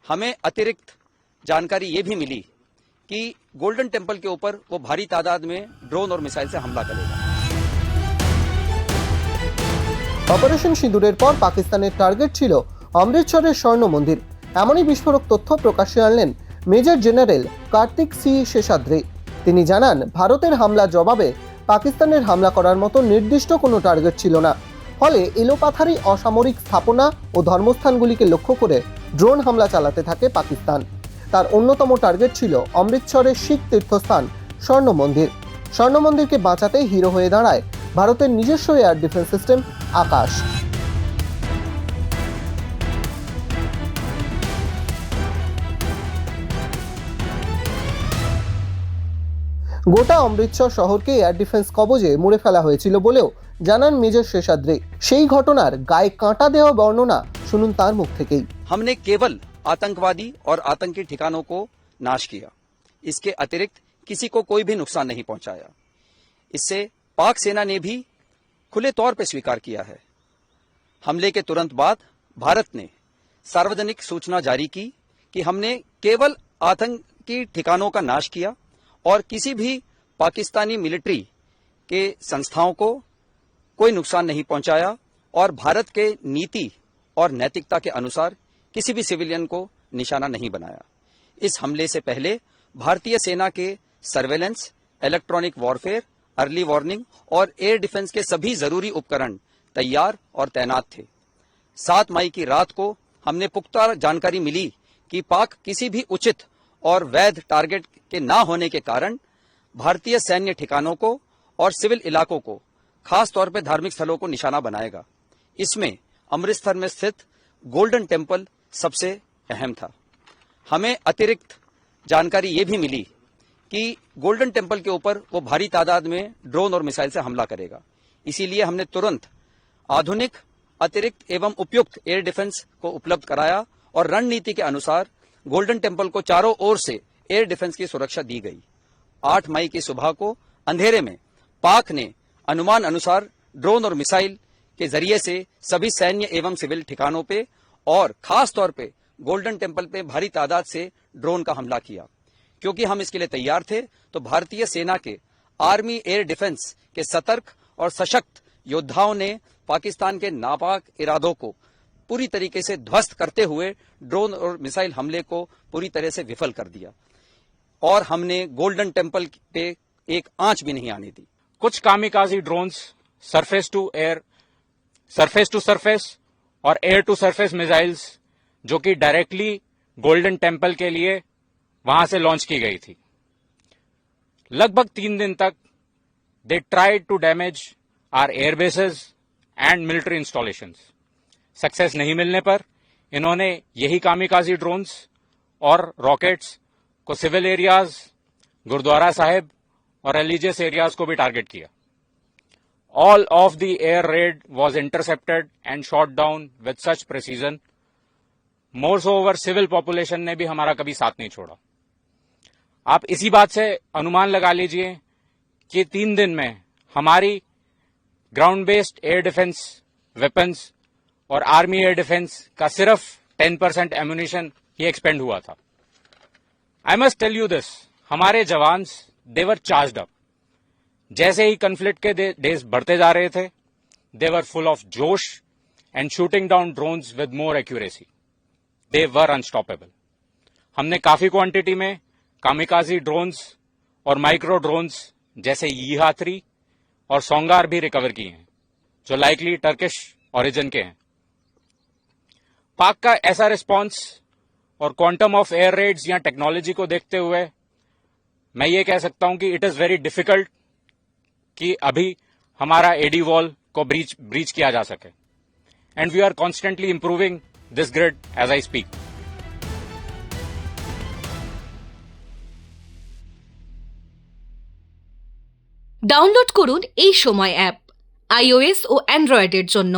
हमें अतिरिक्त जानकारी ये भी मिली कि गोल्डन टेम्पल के ऊपर वो भारी तादाद में ड्रोन और मिसाइल से हमला करेगा। অপারেশন সিঁদুরের পর পাকিস্তানের টার্গেট ছিল অমৃতসরের স্বর্ণ মন্দির। এমনই বিস্ফোরক তথ্য প্রকাশ্যে আনলেন major general Kartik C Seshadri. তিনি জানান, ভারতের হামলার জবাবে পাকিস্তানের হামলা করার মতো নির্দিষ্ট কোনো টার্গেট ছিল না। ফলে এলোপাথারি অসামরিক স্থাপনা ও ধর্মস্থানগুলিকে লক্ষ্য করে ড্রোন হামলা চালাতে থাকে পাকিস্তান। তার অন্যতম টার্গেট ছিল অমৃতসরের শিখ তীর্থস্থান স্বর্ণ মন্দির। স্বর্ণ মন্দিরকে বাঁচাতে হিরো হয়ে দাঁড়ায় ভারতের নিজস্ব এয়ার ডিফেন্স সিস্টেম আকাশ। গোটা অমৃতসর শহরকে এয়ার ডিফেন্স কবজে মুড়ে ফেলা হয়েছিল বলেও জানান মেজর শেষাদ্রি। সেই ঘটনার গায়ে কাঁটা দেওয়া বর্ণনা শুনুন তার মুখ থেকেই। हमने केवल आतंकवादी और आतंकी ठिकानों को नाश किया, इसके अतिरिक्त किसी को कोई भी नुकसान नहीं पहुंचाया। इससे पाक सेना ने भी खुले तौर पर स्वीकार किया है। हमले के तुरंत बाद भारत ने सार्वजनिक सूचना जारी की कि हमने केवल आतंकी ठिकानों का नाश किया और किसी भी पाकिस्तानी मिलिट्री के संस्थाओं को कोई नुकसान नहीं पहुंचाया और भारत के नीति और नैतिकता के अनुसार किसी भी सिविलियन को निशाना नहीं बनाया। इस हमले से पहले भारतीय सेना के surveillance, electronic warfare, early warning और एयर डिफेंस के सभी जरूरी उपकरण तैयार और तैनात थे। 7 मई की रात को हमने पुख्ता जानकारी मिली कि पाक किसी भी उचित और वैध टारगेट के ना होने के कारण भारतीय सैन्य ठिकानों को और सिविल इलाकों को, खास तौर पर धार्मिक स्थलों को निशाना बनाएगा। इसमें अमृतसर में स्थित गोल्डन टेम्पल सबसे अहम था। हमें अतिरिक्त जानकारी ये भी मिली कि गोल्डन टेम्पल के ऊपर वो भारी तादाद में ड्रोन और मिसाइल से हमला करेगा। इसीलिए हमने तुरंत आधुनिक, अतिरिक्त एवं उपयुक्त एयर डिफेंस को उपलब्ध कराया और रणनीति के अनुसार गोल्डन टेम्पल को चारों ओर से एयर डिफेंस की सुरक्षा दी गई। 8 मई की सुबह को अंधेरे में पाक ने अनुमान अनुसार ड्रोन और मिसाइल के जरिए से सभी सैन्य एवं सिविल ठिकानों पे और खास तौर पे गोल्डन टेम्पल पे भारी तादाद से ड्रोन का हमला किया। क्योंकि हम इसके लिए तैयार थे, तो भारतीय सेना के आर्मी एयर डिफेंस के सतर्क और सशक्त योद्धाओं ने पाकिस्तान के नापाक इरादों को पूरी तरीके से ध्वस्त करते हुए ड्रोन और मिसाइल हमले को पूरी तरह से विफल कर दिया और हमने गोल्डन टेम्पल पे एक आंच भी नहीं आने दी। कुछ kamikaze drones surface to surface और एयर टू सरफेस मिसाइल्स जो कि डायरेक्टली गोल्डन टेम्पल के लिए वहां से लॉन्च की गई थी। लगभग 3 दिन तक they tried to damage our airbases and military installations. Success नहीं मिलने पर इन्होंने यही कामिकाजी ड्रोन्स और रॉकेट्स को सिविल एरियाज, गुरुद्वारा साहिब और रिलीजियस एरियाज को भी टारगेट किया। All of the air raid was intercepted and shot down with such precision. Moreover, civil population ने भी हमारा कभी साथ नहीं छोड़ा। आप इसी बात से अनुमान लगा लीजिए कि 3 दिन में हमारी ground based air defence weapons और आर्मी एयर डिफेंस का सिर्फ 10% एम्यूनिशन ही एक्सपेंड हुआ था। I must tell you this, हमारे jawans they were charged up. जैसे ही कन्फ्लिक्ट के डेज बढ़ते जा रहे थे, they were full of josh and shooting down drones with more accuracy. They were unstoppable. हमने काफी क्वांटिटी में कामिकाजी ड्रोन्स और माइक्रो ड्रोन्स जैसे यीहा-3 और सोंगार भी रिकवर किए हैं, जो लाइकली टर्किश ओरिजिन के हैं। पाक का ऐसा रिस्पॉन्स और क्वांटम ऑफ एयर रेड्स या टेक्नोलॉजी को देखते हुए मैं ये कह सकता हूं कि इट इज वेरी डिफिकल्ट कि अभी हमारा एडी वॉल को ब्रीच किया जा सके। And we are constantly improving this grid as I speak. Download করুন এই সময় অ্যাপ iOS ও অ্যান্ড্রয়েডের জন্য।